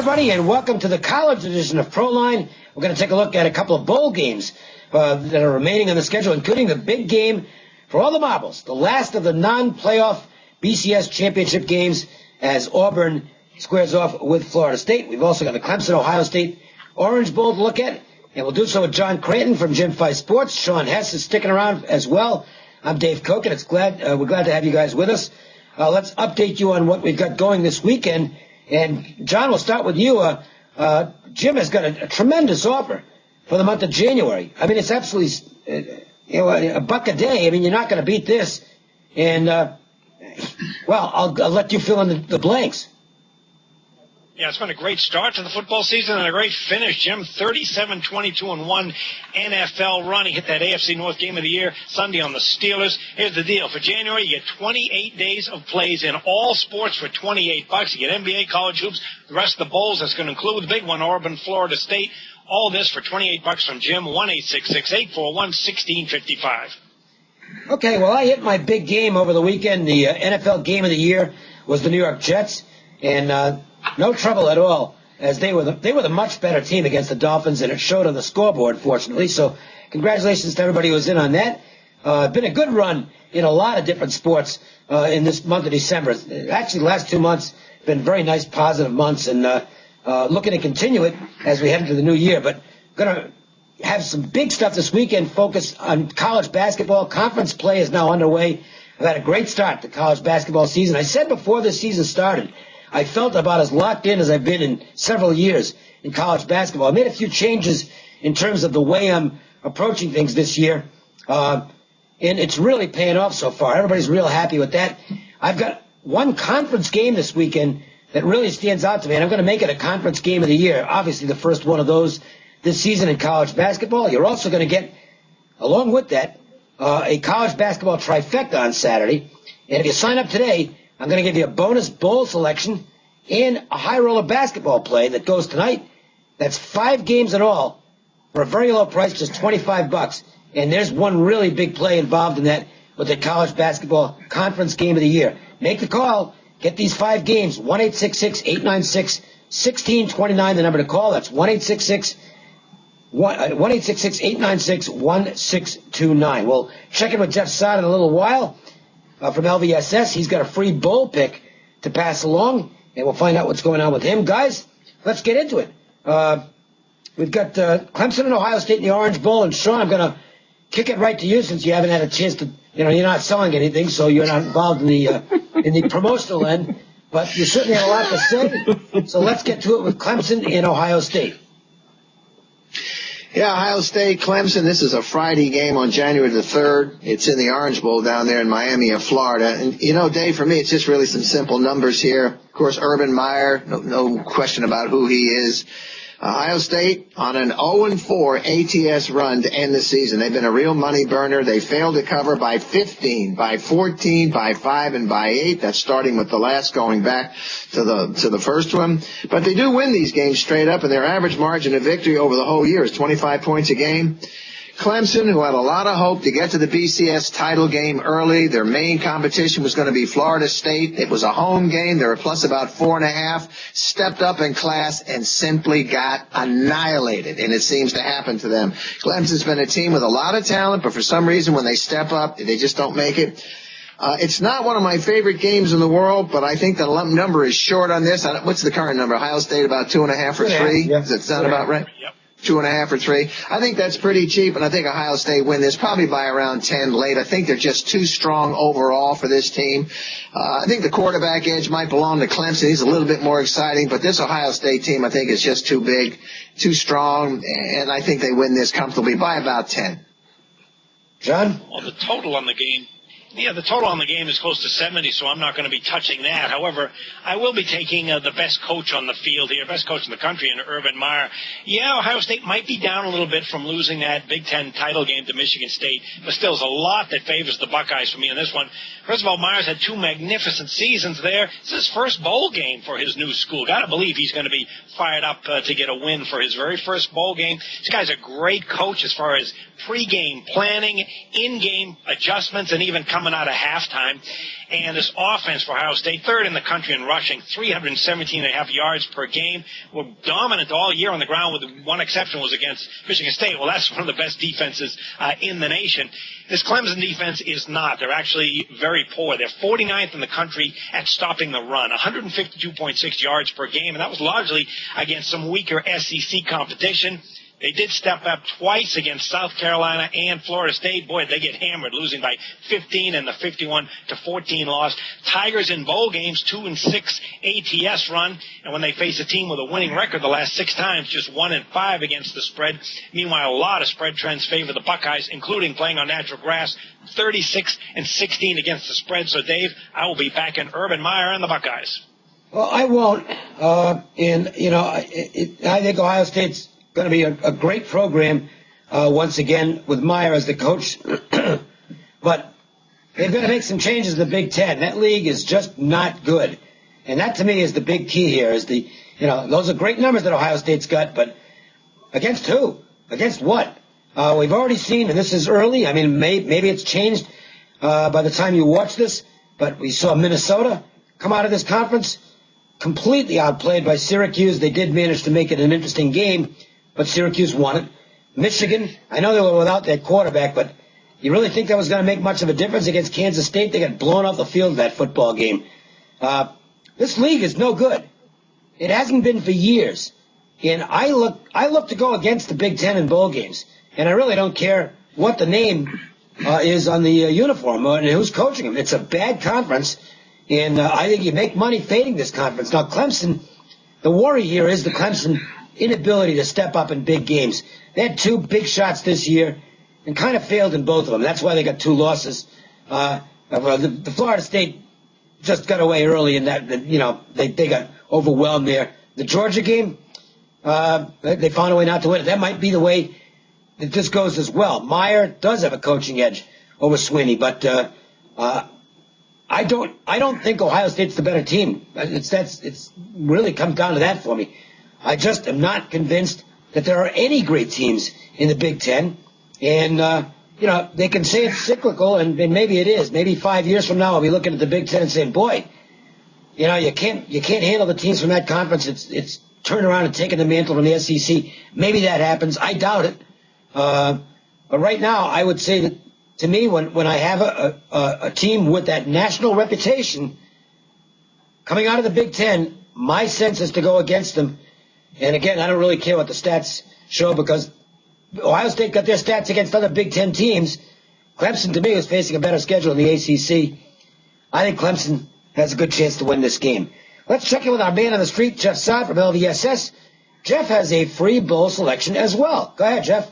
everybody, and welcome to the college edition of Proline. We're going to take a look at a couple of bowl games that are remaining on the schedule, including the big game for all the marbles, the last of the non-playoff BCS championship games as Auburn squares off with Florida State. We've also got the Clemson Ohio State Orange Bowl to look at, and we'll do so with John Cranton from Jim Fife Sports. Sean Hess is sticking around as well. I'm Dave Koch, and we're glad to have you guys with us. Let's update you on what we've got going this weekend. And, John, we'll start with you. Jim has got a tremendous offer for the month of January. I mean, it's absolutely, a buck a day. I mean, you're not going to beat this. And, I'll let you fill in the blanks. Yeah, it's been a great start to the football season and a great finish, Jim. 37-22-1 NFL run. He hit that AFC North game of the year Sunday on the Steelers. Here's the deal. For January, you get 28 days of plays in all sports for $28. You get NBA, college hoops, the rest of the bowls. That's going to include the big one, Auburn, Florida State. All this for $28 from Jim. 1-866-841-1655. Okay, well, I hit my big game over the weekend. The NFL game of the year was the New York Jets. And, no trouble at all, as they were the much better team against the Dolphins, and it showed on the scoreboard, fortunately. So congratulations to everybody who was in on that. Been a good run in a lot of different sports in this month of December. Actually, the last 2 months have been very nice, positive months, and looking to continue it as we head into the new year. But going to have some big stuff this weekend, focus on college basketball. Conference play is now underway. I've had a great start to college basketball season. I said before this season started, I felt about as locked in as I've been in several years in college basketball. I made a few changes in terms of the way I'm approaching things this year, and it's really paying off so far. Everybody's real happy with that. I've got one conference game this weekend that really stands out to me, and I'm going to make it a conference game of the year, obviously the first one of those this season in college basketball. You're also going to get, along with that, a college basketball trifecta on Saturday, and if you sign up today, I'm going to give you a bonus bowl selection and a high roller basketball play that goes tonight. That's 5 games in all for a very low price, just $25. And there's one really big play involved in that with the college basketball conference game of the year. Make the call. Get these 5 games. 1-866-896-1629, the number to call. That's 1-866-896-1629. We'll check in with Jeff Sod in a little while. From LVSS, he's got a free bowl pick to pass along, and we'll find out what's going on with him. Guys, let's get into it. We've got Clemson and Ohio State in the Orange Bowl, and Sean, I'm going to kick it right to you since you haven't had a chance to, you're not selling anything, so you're not involved in the promotional end, but you certainly have a lot to say. So let's get to it with Clemson and Ohio State. Yeah, Ohio State, Clemson, this is a Friday game on January the 3rd. It's in the Orange Bowl down there in Miami of Florida. And, Dave, for me, it's just really some simple numbers here. Of course, Urban Meyer, no question about who he is. Ohio State on an 0-4 ATS run to end the season. They've been a real money burner. They failed to cover by 15, by 14, by 5, and by 8. That's starting with the last, going back to the first one. But they do win these games straight up, and their average margin of victory over the whole year is 25 points a game. Clemson, who had a lot of hope to get to the BCS title game early. Their main competition was going to be Florida State. It was a home game. They were plus about 4.5. Stepped up in class and simply got annihilated, and it seems to happen to them. Clemson's been a team with a lot of talent, but for some reason when they step up, they just don't make it. It's not one of my favorite games in the world, but I think the number is short on this. What's the current number? Ohio State about 2.5 or 3? Yeah. Does that sound about right? Yep. 2.5 or 3. I think that's pretty cheap, and I think Ohio State win this probably by around 10 late. I think they're just too strong overall for this team. I think the quarterback edge might belong to Clemson. He's a little bit more exciting, but this Ohio State team I think is just too big, too strong, and I think they win this comfortably by about 10. John? Well, the total on the game is close to 70, so I'm not going to be touching that. However, I will be taking the best coach on the field here, best coach in the country, in Urban Meyer. Yeah, Ohio State might be down a little bit from losing that Big Ten title game to Michigan State, but still there's a lot that favors the Buckeyes for me in this one. First of all, Myers had 2 magnificent seasons there. It's his first bowl game for his new school. Got to believe he's going to be fired up to get a win for his very first bowl game. This guy's a great coach as far as pre-game planning, in-game adjustments, and even coming coming out of halftime. And this offense for Ohio State, third in the country in rushing, 317.5 yards per game. Were dominant all year on the ground, with one exception was against Michigan State. Well, that's one of the best defenses in the nation. This Clemson defense is not. They're actually very poor. They're 49th in the country at stopping the run, 152.6 yards per game, and that was largely against some weaker SEC competition. They did step up twice against South Carolina and Florida State. Boy, they get hammered, losing by 15 in the 51-14 loss. Tigers in bowl games, 2-6 ATS run. And when they face a team with a winning record the last 6 times, just 1-5 against the spread. Meanwhile, a lot of spread trends favor the Buckeyes, including playing on natural grass, 36-16 against the spread. So, Dave, I will be back in Urban Meyer and the Buckeyes. Well, I won't. I think Ohio State's going to be a great program once again with Meyer as the coach. But they've got to make some changes in the Big Ten. That league is just not good. And that, to me, is the big key here. Those are great numbers that Ohio State's got, but against who? Against what? We've already seen, and this is early. I mean, maybe it's changed by the time you watch this, but we saw Minnesota come out of this conference completely outplayed by Syracuse. They did manage to make it an interesting game, but Syracuse won it. Michigan, I know they were without their quarterback, but you really think that was going to make much of a difference against Kansas State? They got blown off the field in that football game. This league is no good. It hasn't been for years. And I look to go against the Big Ten in bowl games. And I really don't care what the name is on the uniform and who's coaching them. It's a bad conference, and I think you make money fading this conference. Now, Clemson, the worry here is the Clemson inability to step up in big games. They had 2 big shots this year and kind of failed in both of them. That's why they got 2 losses. The Florida State just got away early in that, they got overwhelmed there. The Georgia game, they found a way not to win it. That might be the way that this goes as well. Meyer does have a coaching edge over Swinney, but I don't think Ohio State's the better team. It's really come down to that for me. I just am not convinced that there are any great teams in the Big Ten. And, they can say it's cyclical, and maybe it is. Maybe 5 years from now I'll be looking at the Big Ten and saying, boy, you can't handle the teams from that conference. It's turned around and taken the mantle from the SEC. Maybe that happens. I doubt it. But right now I would say that, to me, when I have a team with that national reputation coming out of the Big Ten, my sense is to go against them. And again, I don't really care what the stats show, because Ohio State got their stats against other Big Ten teams. Clemson, to me, is facing a better schedule in the ACC. I think Clemson has a good chance to win this game. Let's check in with our man on the street, Jeff Saad from LVSS. Jeff has a free bowl selection as well. Go ahead, Jeff.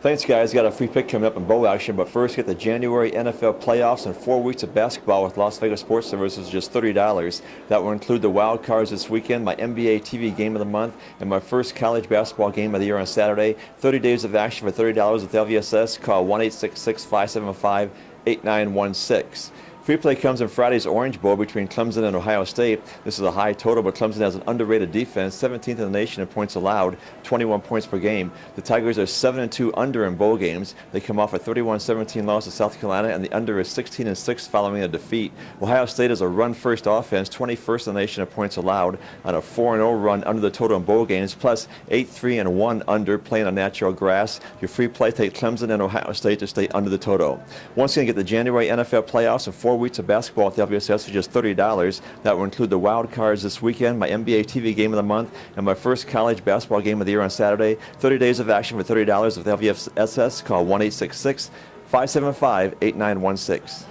Thanks, guys. Got a free pick coming up in bowl action, but first get the January NFL playoffs and 4 weeks of basketball with Las Vegas Sports Services, just $30. That will include the wild cards this weekend, my NBA TV game of the month, and my first college basketball game of the year on Saturday. 30 days of action for $30 with LVSS. Call 1-866-575-8916. Free play comes in Friday's Orange Bowl between Clemson and Ohio State. This is a high total, but Clemson has an underrated defense, 17th in the nation in points allowed, 21 points per game. The Tigers are 7-2 under in bowl games. They come off a 31-17 loss to South Carolina, and the under is 16-6 following a defeat. Ohio State is a run-first offense, 21st in the nation in points allowed, on a 4-0 run under the total in bowl games, plus 8-3-1 under playing on natural grass. Your free play, take Clemson and Ohio State to stay under the total. Once again, get the January NFL playoffs and 4 weeks of basketball at the LVSS for just $30. That will include the wild cards this weekend, my NBA TV game of the month, and my first college basketball game of the year on Saturday. 30 days of action for $30 with LVSS. Call 1-866-575-8916.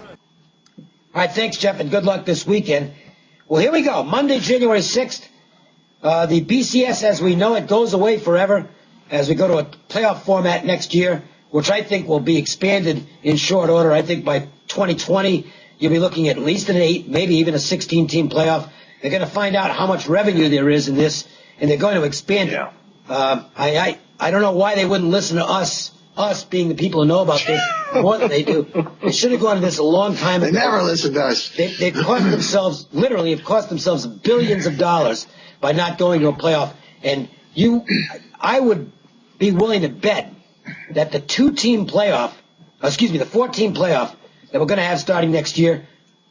All right, thanks, Jeff, and good luck this weekend. Well, here we go. Monday, January 6th. The BCS, as we know it, goes away forever as we go to a playoff format next year, which I think will be expanded in short order. I think by 2020, you'll be looking at least an 8, maybe even a 16-team playoff. They're going to find out how much revenue there is in this, and they're going to expand it. I don't know why they wouldn't listen to us being the people who know about this more than they do. They should have gone to this a long time ago. They never listened to us. They've cost themselves, literally have cost themselves billions of dollars by not going to a playoff. And I would be willing to bet that the 4-team playoff that we're going to have starting next year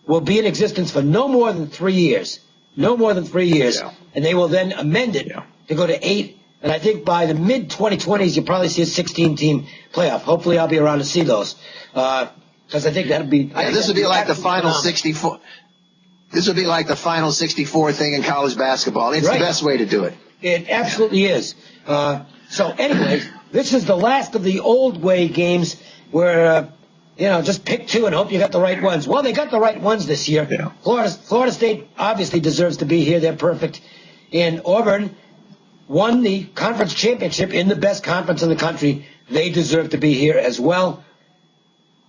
will be in existence for no more than 3 years. No more than 3 years. Yeah. And they will then amend it to go to 8. And I think by the mid-2020s, you'll probably see a 16-team playoff. Hopefully I'll be around to see those. Because I think that'll be... this would be like the final 64... This would be like the final 64 thing in college basketball. It's the best way to do it. It absolutely is. So anyway, this is the last of the old way games where, just pick two and hope you got the right ones. Well, they got the right ones this year. Yeah. Florida State obviously deserves to be here. They're perfect. And Auburn won the conference championship in the best conference in the country. They deserve to be here as well.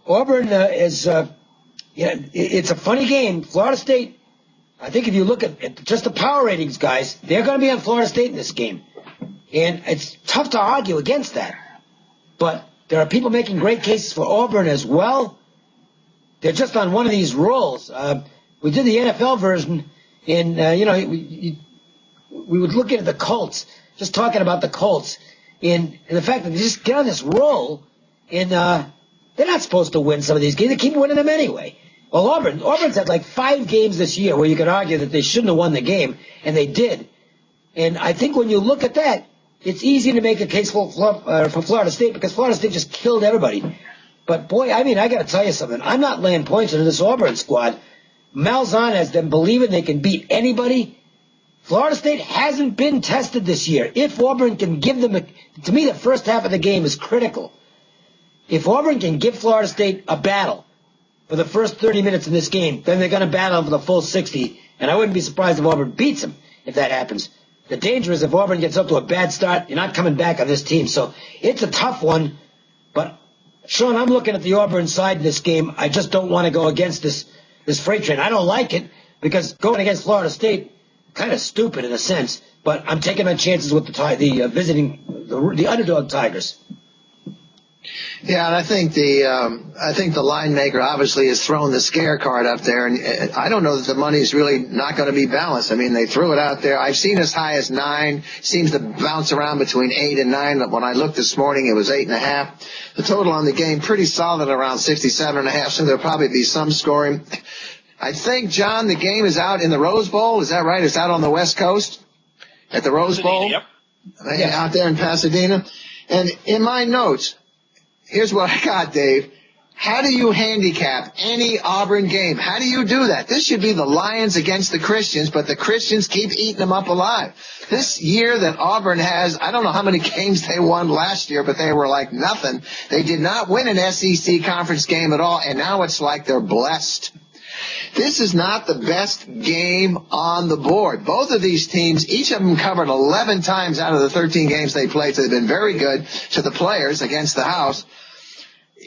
Auburn is... it's a funny game. Florida State, I think if you look at just the power ratings, guys, they're going to be on Florida State in this game. And it's tough to argue against that. But there are people making great cases for Auburn as well. They're just on one of these rolls. We did the NFL version, and, we would look at the Colts, just talking about the Colts, and the fact that they just get on this roll, and they're not supposed to win some of these games. They keep winning them anyway. Well, Auburn's had like 5 games this year where you could argue that they shouldn't have won the game, and they did. And I think when you look at that, it's easy to make a case for Florida State because Florida State just killed everybody. But, boy, I got to tell you something. I'm not laying points into this Auburn squad. Malzahn has them believing they can beat anybody. Florida State hasn't been tested this year. If Auburn can give them to me, the first half of the game is critical. If Auburn can give Florida State a battle for the first 30 minutes in this game, then they're going to battle for the full 60, and I wouldn't be surprised if Auburn beats them if that happens. The danger is if Auburn gets up to a bad start, you're not coming back on this team. So it's a tough one, but, Sean, I'm looking at the Auburn side in this game. I just don't want to go against this freight train. I don't like it because going against Florida State, kind of stupid in a sense, but I'm taking my chances with the underdog Tigers. Yeah, and I think the line maker obviously has thrown the scare card up there, and I don't know that the money is really not going to be balanced. I mean, they threw it out there. I've seen as high as 9. Seems to bounce around between 8 and 9. When I looked this morning, it was 8.5. The total on the game pretty solid around 67.5. So there'll probably be some scoring. I think, John, the game is out in the Rose Bowl. Is that right? It's out on the West Coast at the Rose Bowl. Yep. Out there in Pasadena. And in my notes. Here's what I got, Dave. How do you handicap any Auburn game? How do you do that? This should be the Lions against the Christians, but the Christians keep eating them up alive. This year that Auburn has, I don't know how many games they won last year, but they were like nothing. They did not win an SEC conference game at all, and now it's like they're blessed. This is not the best game on the board. Both of these teams, each of them covered 11 times out of the 13 games they played, so they've been very good to the players against the house.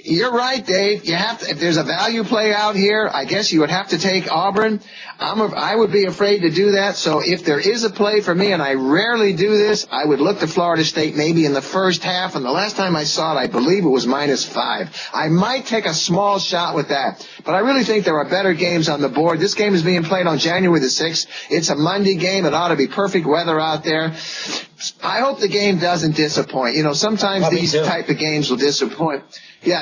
You're right, Dave. You have to, if there's a value play out here, I guess you would have to take Auburn. I would be afraid to do that. So if there is a play for me, and I rarely do this, I would look to Florida State maybe in the first half. And the last time I saw it, I believe it was -5. I might take a small shot with that. But I really think there are better games on the board. This game is being played on January the 6th. It's a Monday game. It ought to be perfect weather out there. I hope the game doesn't disappoint. Sometimes these type of games will disappoint. Yeah,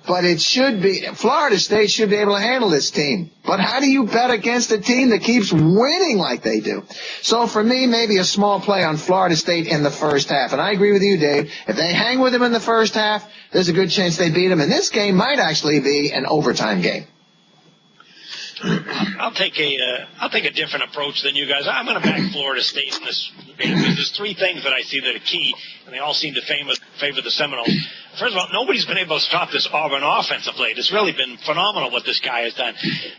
but it should be, Florida State should be able to handle this team. But how do you bet against a team that keeps winning like they do? So for me, maybe a small play on Florida State in the first half. And I agree with you, Dave. If they hang with them in the first half, there's a good chance they beat them. And this game might actually be an overtime game. I'll take a different approach than you guys. I'm going to back Florida State in this game because there's 3 things that I see that are key, and they all seem to favor the Seminoles. First of all, nobody's been able to stop this Auburn offensive play. It's really been phenomenal what this guy has done.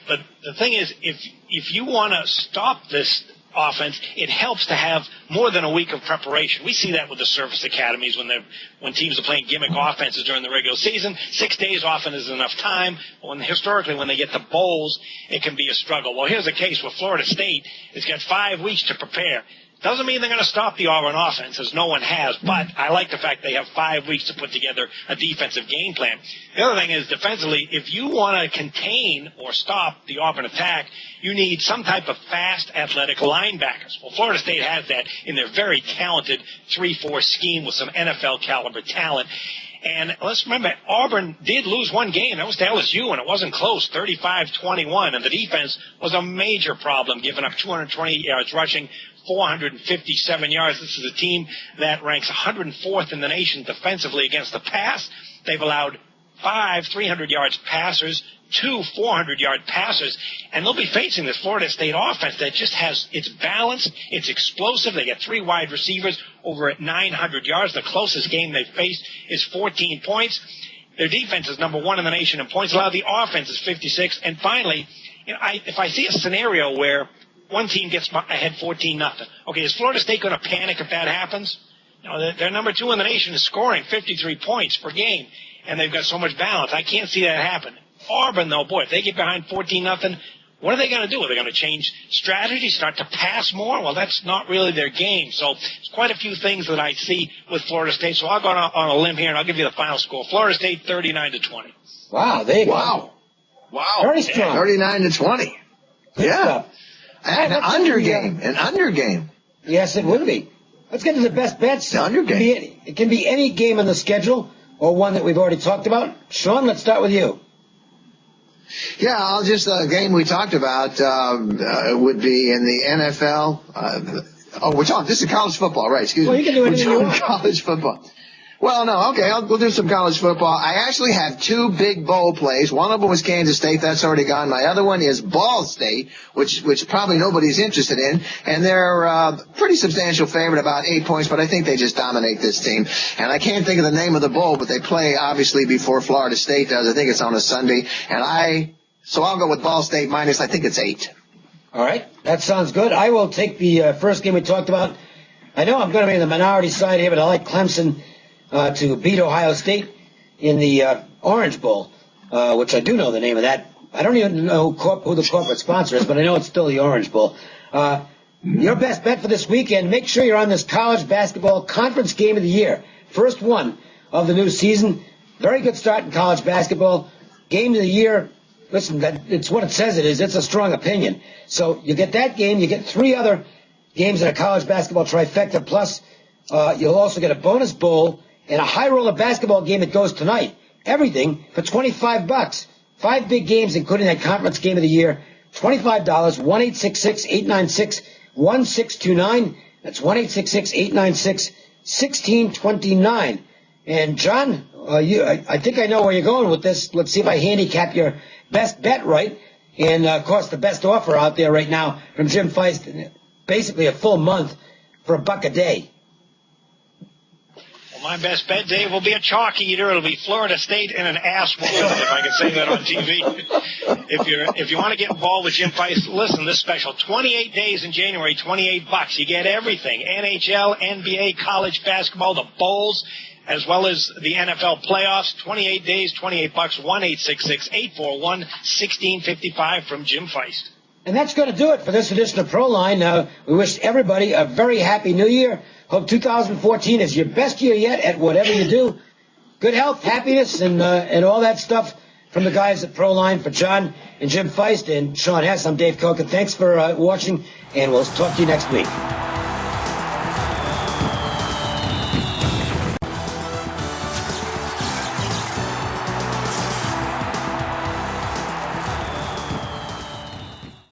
But the thing is, if you want to stop this offense, it helps to have more than a week of preparation. We see that with the service academies when teams are playing gimmick offenses during the regular season. 6 days often is enough time. Historically, when they get to bowls, it can be a struggle. Well, here's the case with Florida State. It's got 5 weeks to prepare. Doesn't mean they're going to stop the Auburn offense, as no one has, but I like the fact they have 5 weeks to put together a defensive game plan. The other thing is, defensively, if you want to contain or stop the Auburn attack, you need some type of fast, athletic linebackers. Well, Florida State has that in their very talented 3-4 scheme with some NFL-caliber talent. And let's remember, Auburn did lose one game. That was to LSU, and it wasn't close, 35-21. And the defense was a major problem, giving up 220 yards rushing, 457 yards. This is a team that ranks 104th in the nation defensively against the pass. They've allowed 5 300-yard passers, 2 400-yard passers, and they'll be facing this Florida State offense that just has its balance, it's explosive. They get 3 wide receivers over at 900 yards. The closest game they've faced is 14 points. Their defense is number 1 in the nation in points allowed. The offense is 56. And finally, if I see a scenario where one team gets ahead 14-0, okay, is Florida State going to panic if that happens? No, they're number 2 in the nation in scoring, 53 points per game, and they've got so much balance. I can't see that happen. Auburn, though, boy, if they get behind 14-0, what are they going to do? Are they going to change strategy, start to pass more? Well, that's not really their game. So there's quite a few things that I see with Florida State. So I'll go on a limb here, and I'll give you the final score. Florida State 39-20. Wow, there you go. Wow. Very strong. 39-20. Good Yeah. stuff. An under game. Yes, it would be. Let's get to the best bets. The under game. It can be any game on the schedule or one that we've already talked about. Sean, let's start with you. Yeah, I'll just, game we talked about would be in the NFL. We're talking, this is college football, right? Excuse me. Well, you can do anything you want. College football. Well, no, okay, we'll do some college football. I actually have 2 big bowl plays. One of them was Kansas State. That's already gone. My other one is Ball State, which probably nobody's interested in. And they're pretty substantial favorite, about 8 points, but I think they just dominate this team. And I can't think of the name of the bowl, but they play, obviously, before Florida State does. I think it's on a Sunday. So I'll go with Ball State minus, I think it's 8. All right, that sounds good. I will take the first game we talked about. I know I'm going to be in the minority side here, but I like Clemson to beat Ohio State in the Orange Bowl, which I do know the name of that. I don't even know who the corporate sponsor is, but I know it's still the Orange Bowl. Your best bet for this weekend, make sure you're on this college basketball conference game of the year. First one of the new season. Very good start in college basketball. Game of the year, listen, it's what it says it is. It's a strong opinion. So you get that game. You get 3 other games in a college basketball trifecta, plus you'll also get a bonus bowl and a high roller basketball game that goes tonight. Everything for $25. 5 big games, including that conference game of the year. $25, 1-866-896-1629. That's 1-866-896-1629. And John, I think I know where you're going with this. Let's see if I handicap your best bet right. And, of course, the best offer out there right now from Jim Feist, basically a full month for $1 a day. My best bet, Dave, will be a chalk eater. It'll be Florida State and an ass whooping, if I can say that on TV. If you want to get involved with Jim Feist, listen, this special, 28 days in January, $28. You get everything, NHL, NBA, college basketball, the bowls, as well as the NFL playoffs. 28 days, $28, 1-866-841-1655 from Jim Feist. And that's going to do it for this edition of Proline. We wish everybody a very happy new year. Hope 2014 is your best year yet at whatever you do. Good health, happiness, and all that stuff from the guys at Proline. For John and Jim Feist and Sean Hess, I'm Dave Koch. Thanks for watching, and we'll talk to you next week.